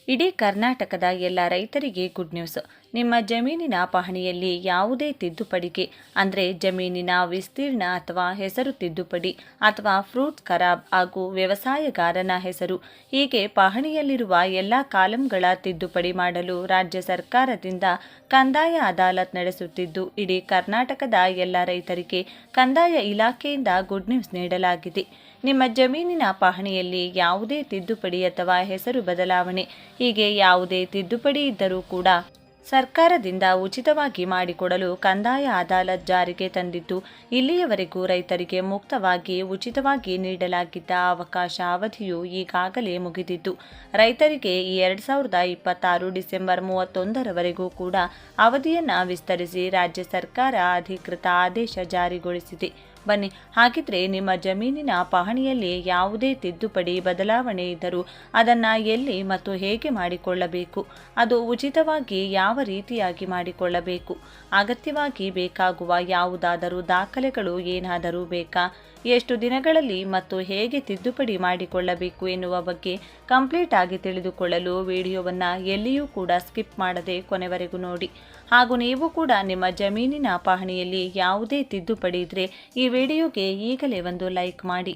ಇಡೀ ಕರ್ನಾಟಕದ ಎಲ್ಲ ರೈತರಿಗೆ ಗುಡ್ ನ್ಯೂಸ್. ನಿಮ್ಮ ಜಮೀನಿನ ಪಹಣಿಯಲ್ಲಿ ಯಾವುದೇ ತಿದ್ದುಪಡಿಗೆ ಅಂದರೆ ಜಮೀನಿನ ವಿಸ್ತೀರ್ಣ ಅಥವಾ ಹೆಸರು ತಿದ್ದುಪಡಿ ಅಥವಾ ಫ್ರೂಟ್ಸ್ ಖರಾಬ್ ಹಾಗೂ ವ್ಯವಸಾಯಗಾರನ ಹೆಸರು ಹೀಗೆ ಪಹಣಿಯಲ್ಲಿರುವ ಎಲ್ಲ ಕಾಲಂಗಳ ತಿದ್ದುಪಡಿ ಮಾಡಲು ರಾಜ್ಯ ಸರ್ಕಾರದಿಂದ ಕಂದಾಯ ಅದಾಲತ್ ನಡೆಸುತ್ತಿದ್ದು, ಇಡೀ ಕರ್ನಾಟಕದ ಎಲ್ಲ ರೈತರಿಗೆ ಕಂದಾಯ ಇಲಾಖೆಯಿಂದ ಗುಡ್ ನ್ಯೂಸ್ ನೀಡಲಾಗಿದೆ. ನಿಮ್ಮ ಜಮೀನಿನ ಪಹಣಿಯಲ್ಲಿ ಯಾವುದೇ ತಿದ್ದುಪಡಿ ಅಥವಾ ಹೆಸರು ಬದಲಾವಣೆ ಹೀಗೆ ಯಾವುದೇ ತಿದ್ದುಪಡಿ ಇದ್ದರೂ ಕೂಡ ಸರ್ಕಾರದಿಂದ ಉಚಿತವಾಗಿ ಮಾಡಿಕೊಡಲು ಕಂದಾಯ ಅದಾಲತ್ ಜಾರಿಗೆ ತಂದಿದ್ದು, ಇಲ್ಲಿಯವರೆಗೂ ರೈತರಿಗೆ ಮುಕ್ತವಾಗಿ ಉಚಿತವಾಗಿ ನೀಡಲಾಗಿದ್ದ ಅವಕಾಶ ಅವಧಿಯು ಈಗಾಗಲೇ ಮುಗಿದಿದ್ದು, ರೈತರಿಗೆ ಈ 2026 ಡಿಸೆಂಬರ್ 31ರವರೆಗೂ ಕೂಡ ಅವಧಿಯನ್ನು ವಿಸ್ತರಿಸಿ ರಾಜ್ಯ ಸರ್ಕಾರ ಅಧಿಕೃತ ಆದೇಶ ಜಾರಿಗೊಳಿಸಿದೆ. ಬನ್ನಿ, ಹಾಗಿದ್ರೆ ನಿಮ್ಮ ಜಮೀನಿನ ಪಹಣಿಯಲ್ಲಿ ಯಾವುದೇ ತಿದ್ದುಪಡಿ ಬದಲಾವಣೆ ಇದ್ದರೂ ಅದನ್ನು ಎಲ್ಲಿ ಮತ್ತು ಹೇಗೆ ಮಾಡಿಕೊಳ್ಳಬೇಕು, ಅದು ಉಚಿತವಾಗಿ ಯಾವ ರೀತಿಯಾಗಿ ಮಾಡಿಕೊಳ್ಳಬೇಕು, ಅಗತ್ಯವಾಗಿ ಬೇಕಾಗುವ ಯಾವುದಾದರೂ ದಾಖಲೆಗಳು ಏನಾದರೂ ಬೇಕಾ, ಎಷ್ಟು ದಿನಗಳಲ್ಲಿ ಮತ್ತು ಹೇಗೆ ತಿದ್ದುಪಡಿ ಮಾಡಿಕೊಳ್ಳಬೇಕು ಎನ್ನುವ ಬಗ್ಗೆ ಕಂಪ್ಲೀಟ್ ಆಗಿ ತಿಳಿದುಕೊಳ್ಳಲು ವಿಡಿಯೋವನ್ನು ಎಲ್ಲಿಯೂ ಕೂಡ ಸ್ಕಿಪ್ ಮಾಡದೆ ಕೊನೆವರೆಗೂ ನೋಡಿ. ಹಾಗೂ ನೀವು ಕೂಡ ನಿಮ್ಮ ಜಮೀನಿನ ಪಹಣಿಯಲ್ಲಿ ಯಾವುದೇ ತಿದ್ದುಪಡಿ ಇದ್ದರೆ ಈ ವಿಡಿಯೋಗೆ ಈಗಲೇ ಒಂದು ಲೈಕ್ ಮಾಡಿ.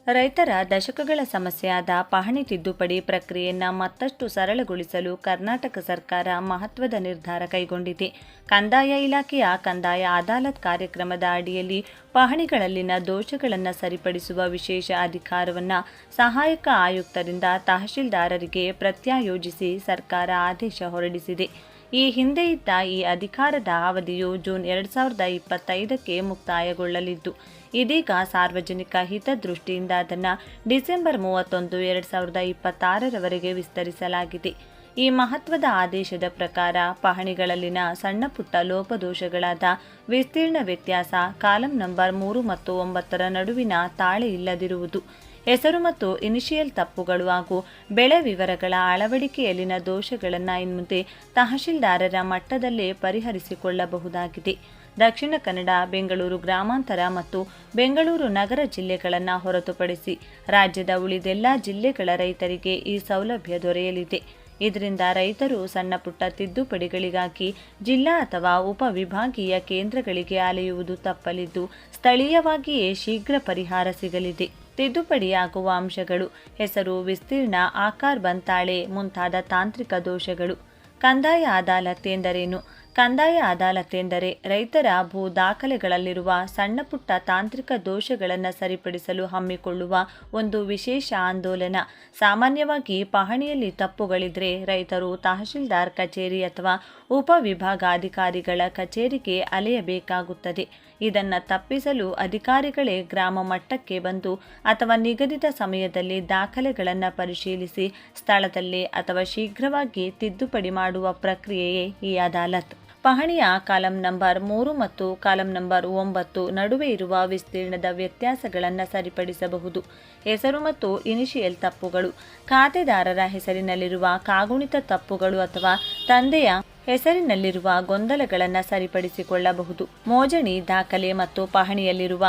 ರೈತರ ದಶಕಗಳ ಸಮಸ್ಯೆಯಾದ ಪಹಣಿ ತಿದ್ದುಪಡಿ ಪ್ರಕ್ರಿಯೆಯನ್ನು ಮತ್ತಷ್ಟು ಸರಳಗೊಳಿಸಲು ಕರ್ನಾಟಕ ಸರ್ಕಾರ ಮಹತ್ವದ ನಿರ್ಧಾರ ಕೈಗೊಂಡಿದೆ. ಕಂದಾಯ ಇಲಾಖೆಯ ಕಂದಾಯ ಅದಾಲತ್ ಕಾರ್ಯಕ್ರಮದ ಅಡಿಯಲ್ಲಿ ಪಹಣಿಗಳಲ್ಲಿನ ದೋಷಗಳನ್ನು ಸರಿಪಡಿಸುವ ವಿಶೇಷ ಅಧಿಕಾರವನ್ನು ಸಹಾಯಕ ಆಯುಕ್ತರಿಂದ ತಹಶೀಲ್ದಾರರಿಗೆ ಪ್ರತ್ಯಾಯೋಜಿಸಿ ಸರ್ಕಾರ ಆದೇಶ ಹೊರಡಿಸಿದೆ. ಈ ಹಿಂದೆ ಇದ್ದ ಈ ಅಧಿಕಾರದ ಅವಧಿಯು ಜೂನ್ 2025ಕ್ಕೆ ಮುಕ್ತಾಯಗೊಳ್ಳಲಿದ್ದು, ಇದೀಗ ಸಾರ್ವಜನಿಕ ಹಿತದೃಷ್ಟಿಯಿಂದ ಅದನ್ನು ಡಿಸೆಂಬರ್ 31, 2026ರವರೆಗೆ ವಿಸ್ತರಿಸಲಾಗಿದೆ. ಈ ಮಹತ್ವದ ಆದೇಶದ ಪ್ರಕಾರ ಪಹಣಿಗಳಲ್ಲಿನ ಸಣ್ಣಪುಟ್ಟ ಲೋಪದೋಷಗಳಾದ ವಿಸ್ತೀರ್ಣ ವ್ಯತ್ಯಾಸ, ಕಾಲಂ ನಂಬರ್ 3 ಮತ್ತು 9ರ ನಡುವಿನ ತಾಳೆ ಇಲ್ಲದಿರುವುದು, ಹೆಸರು ಮತ್ತು ಇನಿಷಿಯಲ್ ತಪ್ಪುಗಳು ಹಾಗೂ ಬೆಳೆ ವಿವರಗಳ ಅಳವಡಿಕೆಯಲ್ಲಿನ ದೋಷಗಳನ್ನು ಇನ್ಮುಂದೆ ತಹಶೀಲ್ದಾರರ ಮಟ್ಟದಲ್ಲೇ ಪರಿಹರಿಸಿಕೊಳ್ಳಬಹುದಾಗಿದೆ. ದಕ್ಷಿಣ ಕನ್ನಡ, ಬೆಂಗಳೂರು ಗ್ರಾಮಾಂತರ ಮತ್ತು ಬೆಂಗಳೂರು ನಗರ ಜಿಲ್ಲೆಗಳನ್ನು ಹೊರತುಪಡಿಸಿ ರಾಜ್ಯದ ಉಳಿದೆಲ್ಲ ಜಿಲ್ಲೆಗಳ ರೈತರಿಗೆ ಈ ಸೌಲಭ್ಯ ದೊರೆಯಲಿದೆ. ಇದರಿಂದ ರೈತರು ಸಣ್ಣಪುಟ್ಟ ತಿದ್ದುಪಡಿಗಳಿಗಾಗಿ ಜಿಲ್ಲಾ ಅಥವಾ ಉಪವಿಭಾಗೀಯ ಕೇಂದ್ರಗಳಿಗೆ ಅಲೆಯುವುದು ತಪ್ಪಲಿದ್ದು, ಸ್ಥಳೀಯವಾಗಿಯೇ ಶೀಘ್ರ ಪರಿಹಾರ ಸಿಗಲಿದೆ. ತಿದ್ದುಪಡಿಯಾಗುವ ಅಂಶಗಳು: ಹೆಸರು, ವಿಸ್ತೀರ್ಣ, ಆಕಾರ ಬಂತಾಳೆ ಮುಂತಾದ ತಾಂತ್ರಿಕ ದೋಷಗಳು. ಕಂದಾಯ ಅದಾಲತ್ ಎಂದರೇನು? ಕಂದಾಯ ಅದಾಲತ್ ಎಂದರೆ ರೈತರ ಭೂ ದಾಖಲೆಗಳಲ್ಲಿರುವ ಸಣ್ಣಪುಟ್ಟ ತಾಂತ್ರಿಕ ದೋಷಗಳನ್ನು ಸರಿಪಡಿಸಲು ಹಮ್ಮಿಕೊಳ್ಳುವ ಒಂದು ವಿಶೇಷ ಆಂದೋಲನ. ಸಾಮಾನ್ಯವಾಗಿ ಪಹಣಿಯಲ್ಲಿ ತಪ್ಪುಗಳಿದ್ರೆ ರೈತರು ತಹಶೀಲ್ದಾರ್ ಕಚೇರಿ ಅಥವಾ ಉಪವಿಭಾಗಾಧಿಕಾರಿಗಳ ಕಚೇರಿಗೆ ಅಲೆಯಬೇಕಾಗುತ್ತದೆ. ಇದನ್ನು ತಪ್ಪಿಸಲು ಅಧಿಕಾರಿಗಳೇ ಗ್ರಾಮ ಮಟ್ಟಕ್ಕೆ ಬಂದು ಅಥವಾ ನಿಗದಿತ ಸಮಯದಲ್ಲಿ ದಾಖಲೆಗಳನ್ನು ಪರಿಶೀಲಿಸಿ ಸ್ಥಳದಲ್ಲೇ ಅಥವಾ ಶೀಘ್ರವಾಗಿ ತಿದ್ದುಪಡಿ ಮಾಡುವ ಪ್ರಕ್ರಿಯೆಯೇ ಈ ಅದಾಲತ್. ಪಹಣಿಯ ಕಾಲಂ ನಂಬರ್ 3 ಮತ್ತು ಕಾಲಂ ನಂಬರ್ 9 ನಡುವೆ ಇರುವ ವಿಸ್ತೀರ್ಣದ ವ್ಯತ್ಯಾಸಗಳನ್ನು ಸರಿಪಡಿಸಬಹುದು. ಹೆಸರು ಮತ್ತು ಇನಿಷಿಯಲ್ ತಪ್ಪುಗಳು: ಖಾತೆದಾರರ ಹೆಸರಿನಲ್ಲಿರುವ ಕಾಗುಣಿತ ತಪ್ಪುಗಳು ಅಥವಾ ತಂದೆಯ ಹೆಸರಿನಲ್ಲಿರುವ ಗೊಂದಲಗಳನ್ನು ಸರಿಪಡಿಸಿಕೊಳ್ಳಬಹುದು. ಮೋಜಣಿ ದಾಖಲೆ ಮತ್ತು ಪಹಣಿಯಲ್ಲಿರುವ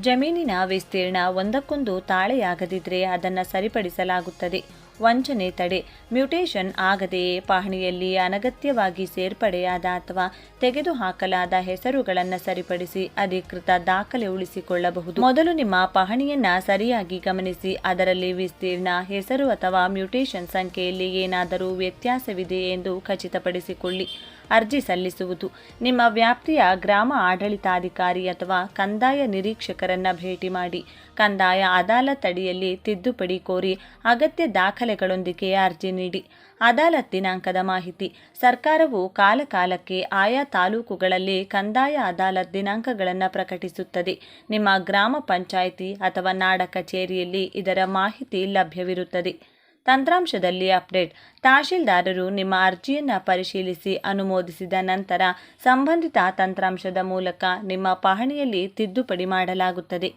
ಜಮೀನಿನ ವಿಸ್ತೀರ್ಣ ಒಂದಕ್ಕೊಂದು ತಾಳೆಯಾಗದಿದ್ದರೆ ಅದನ್ನು ಸರಿಪಡಿಸಲಾಗುತ್ತದೆ. ವಂಚನೆ ತಡೆ: ಮ್ಯೂಟೇಷನ್ ಆಗದೆಯೇ ಪಹಣಿಯಲ್ಲಿ ಅನಗತ್ಯವಾಗಿ ಸೇರ್ಪಡೆಯಾದ ಅಥವಾ ತೆಗೆದುಹಾಕಲಾದ ಹೆಸರುಗಳನ್ನು ಸರಿಪಡಿಸಿ ಅಧಿಕೃತ ದಾಖಲೆ ಉಳಿಸಿಕೊಳ್ಳಬಹುದು. ಮೊದಲು ನಿಮ್ಮ ಪಹಣಿಯನ್ನು ಸರಿಯಾಗಿ ಗಮನಿಸಿ, ಅದರಲ್ಲಿ ವಿಸ್ತೀರ್ಣ, ಹೆಸರು ಅಥವಾ ಮ್ಯೂಟೇಷನ್ ಸಂಖ್ಯೆಯಲ್ಲಿ ಏನಾದರೂ ವ್ಯತ್ಯಾಸವಿದೆಯೇ ಎಂದು ಖಚಿತಪಡಿಸಿಕೊಳ್ಳಿ. ಅರ್ಜಿ ಸಲ್ಲಿಸುವುದು: ನಿಮ್ಮ ವ್ಯಾಪ್ತಿಯ ಗ್ರಾಮ ಆಡಳಿತಾಧಿಕಾರಿ ಅಥವಾ ಕಂದಾಯ ನಿರೀಕ್ಷಕರನ್ನು ಭೇಟಿ ಮಾಡಿ ಕಂದಾಯ ಅದಾಲತ್ ಅಡಿಯಲ್ಲಿ ತಿದ್ದುಪಡಿ ಕೋರಿ ಅಗತ್ಯ ದಾಖಲೆಗಳೊಂದಿಗೆ ಅರ್ಜಿ ನೀಡಿ. ಅದಾಲತ್ ದಿನಾಂಕದ ಮಾಹಿತಿ: ಸರ್ಕಾರವು ಕಾಲಕಾಲಕ್ಕೆ ಆಯಾ ತಾಲೂಕುಗಳಲ್ಲಿ ಕಂದಾಯ ಅದಾಲತ್ ದಿನಾಂಕಗಳನ್ನು ಪ್ರಕಟಿಸುತ್ತದೆ. ನಿಮ್ಮ ಗ್ರಾಮ ಪಂಚಾಯಿತಿ ಅಥವಾ ನಾಡ ಕಚೇರಿಯಲ್ಲಿ ಇದರ ಮಾಹಿತಿ ಲಭ್ಯವಿರುತ್ತದೆ. ತಂತ್ರಾಂಶದಲ್ಲಿ ಅಪ್ಡೇಟ್: ತಹಶೀಲ್ದಾರರು ನಿಮ್ಮ ಅರ್ಜಿಯನ್ನು ಪರಿಶೀಲಿಸಿ ಅನುಮೋದಿಸಿದ ನಂತರ ಸಂಬಂಧಿತ ತಂತ್ರಾಂಶದ ಮೂಲಕ ನಿಮ್ಮ ಪಹಣಿಯಲ್ಲಿ ತಿದ್ದುಪಡಿ ಮಾಡಲಾಗುತ್ತದೆ.